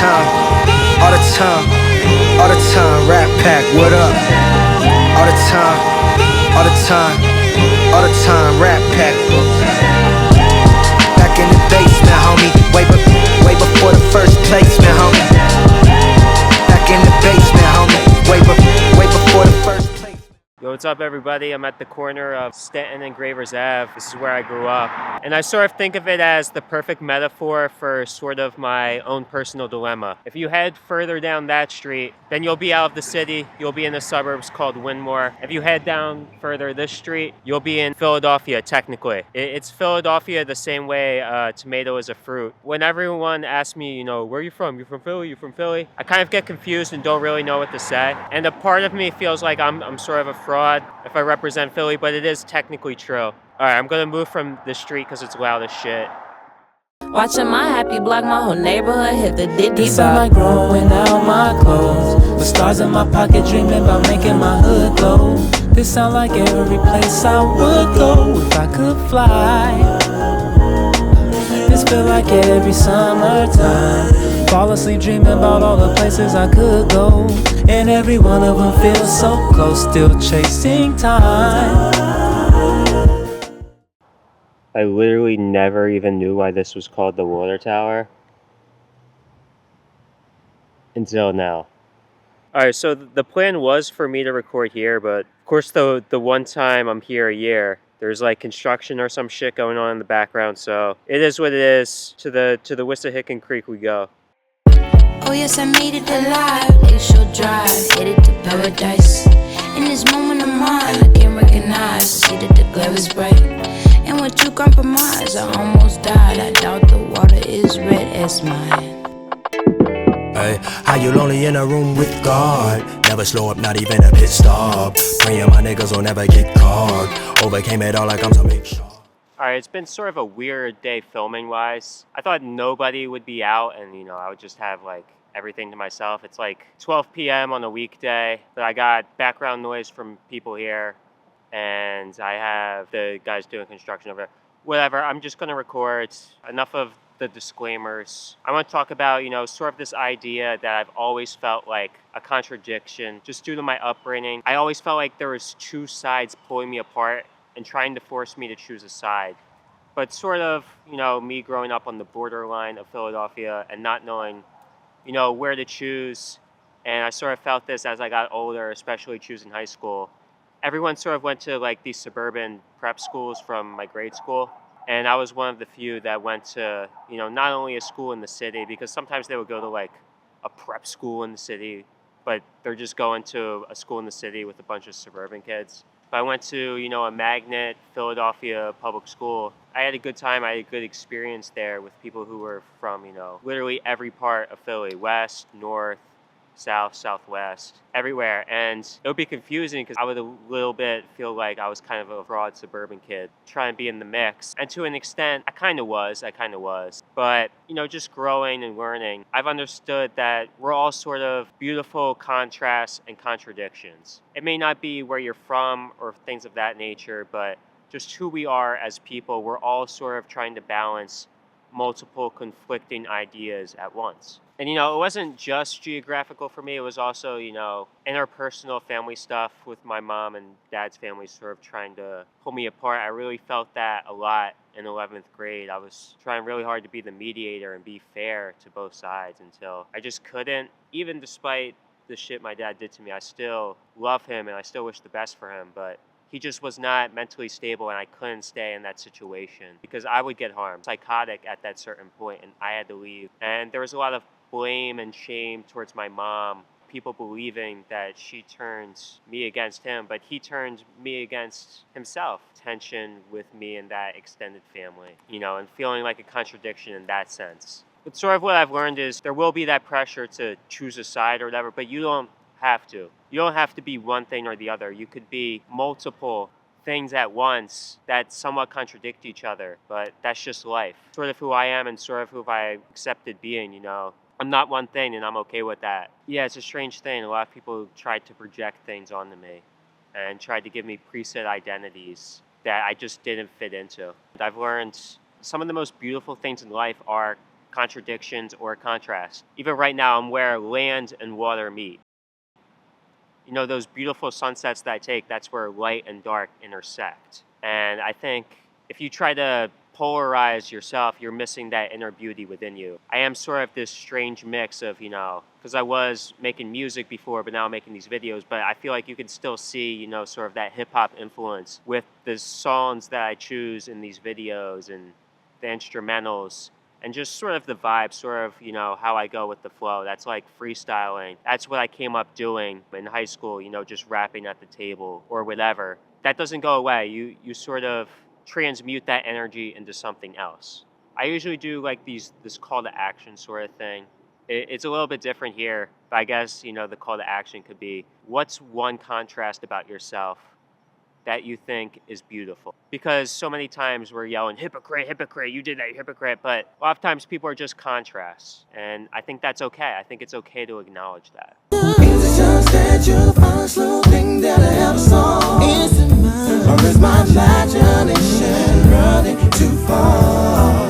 time, all the time, all the time. Rat Pack, what up? All the time, all the time, all the time. Rat Pack. Back in the basement, homie. Way before the first placement, homie. Back in the basement, homie. Way before the first placement. Yo, what's up everybody? I'm at the corner of Stanton and Gravers Ave. This is where I grew up. And I sort of think of it as the perfect metaphor for sort of my own personal dilemma. If you head further down that street, then you'll be out of the city. You'll be in the suburbs called Winmore. If you head down further this street, you'll be in Philadelphia, technically. It's Philadelphia the same way tomato is a fruit. When everyone asks me, you know, where are you from? You from Philly? You from Philly? I kind of get confused and don't really know what to say. And a part of me feels like I'm sort of a fraud if I represent Philly, but it is technically true. All right, I'm gonna move from the street because it's loud as shit. Watching my happy block, my whole neighborhood hit the Diddy Bop. This sound like growing out my clothes, with stars in my pocket, dreaming about making my hood glow. This sound like every place I would go if I could fly. This feel like every summertime, fall asleep dreaming about all the places I could go, and every one of them feels so close, still chasing time. I literally never even knew why this was called the water tower until now. Alright, so the plan was for me to record here, but of course the one time I'm here a year, there's like construction or some shit going on in the background, so it is what it is. To the Wissahickon Creek we go. Oh yes, I made it alive. Glacial Drive, headed to paradise. In this moment of mine, I can't recognize. See that the glare is bright, and with you compromise, I almost died. I doubt the water is red as mine. Hey, how you lonely in a room with God? Never slow up, not even a pit stop. Praying my niggas will never get caught. Overcame it all like I'm some big shot. Alright, it's been sort of a weird day filming wise. I thought nobody would be out and, you know, I would just have like everything to myself. It's like 12 p.m. on a weekday, but I got background noise from people here and I have the guys doing construction over there. Whatever, I'm just gonna record. Enough of the disclaimers. I want to talk about, you know, sort of this idea that I've always felt like a contradiction just due to my upbringing. I always felt like there was two sides pulling me apart and trying to force me to choose a side. But sort of, you know, me growing up on the borderline of Philadelphia and not knowing, you know, where to choose. And I sort of felt this as I got older, especially choosing high school. Everyone sort of went to like these suburban prep schools from my grade school. And I was one of the few that went to, you know, not only a school in the city, because sometimes they would go to like a prep school in the city, but they're just going to a school in the city with a bunch of suburban kids. But I went to, you know, a magnet Philadelphia public school. I had a good time. I had a good experience there with people who were from, you know, literally every part of Philly, west, north, south, southwest, everywhere. And it would be confusing because I would a little bit feel like I was kind of a broad suburban kid trying to be in the mix. And to an extent, I kind of was. But, you know, just growing and learning, I've understood that we're all sort of beautiful contrasts and contradictions. It may not be where you're from or things of that nature, but just who we are as people, we're all sort of trying to balance multiple conflicting ideas at once. And, you know, it wasn't just geographical for me. It was also, you know, interpersonal family stuff with my mom and dad's family sort of trying to pull me apart. I really felt that a lot in 11th grade. I was trying really hard to be the mediator and be fair to both sides until I just couldn't. Even despite the shit my dad did to me, I still love him and I still wish the best for him. But he just was not mentally stable and I couldn't stay in that situation because I would get harmed. Psychotic at that certain point and I had to leave. And there was a lot of blame and shame towards my mom, people believing that she turned me against him, but he turned me against himself. Tension with me and that extended family, you know, and feeling like a contradiction in that sense. But sort of what I've learned is there will be that pressure to choose a side or whatever, but you don't have to. You don't have to be one thing or the other. You could be multiple things at once that somewhat contradict each other, but that's just life. Sort of who I am and sort of who I accepted being, you know. I'm not one thing and I'm okay with that. Yeah, it's a strange thing. A lot of people tried to project things onto me and tried to give me preset identities that I just didn't fit into. I've learned some of the most beautiful things in life are contradictions or contrast. Even right now, I'm where land and water meet. You know, those beautiful sunsets that I take, that's where light and dark intersect. And I think if you try to polarize yourself, you're missing that inner beauty within you. I am sort of this strange mix of, you know, because I was making music before, but now I'm making these videos, but I feel like you can still see, you know, sort of that hip hop influence with the songs that I choose in these videos and the instrumentals. And just sort of the vibe, sort of, you know, how I go with the flow. That's like freestyling. That's what I came up doing in high school, you know, just rapping at the table or whatever. That doesn't go away. You sort of transmute that energy into something else. I usually do like this call to action sort of thing. It's a little bit different here, but I guess, you know, the call to action could be, what's one contrast about yourself that you think is beautiful? Because so many times we're yelling, hypocrite, hypocrite, you did that, you hypocrite. But a lot of times people are just contrasts. And I think that's okay. I think it's okay to acknowledge that. Is it just that you're the first little thing that I ever saw? Is it mine? Or is my imagination running too far?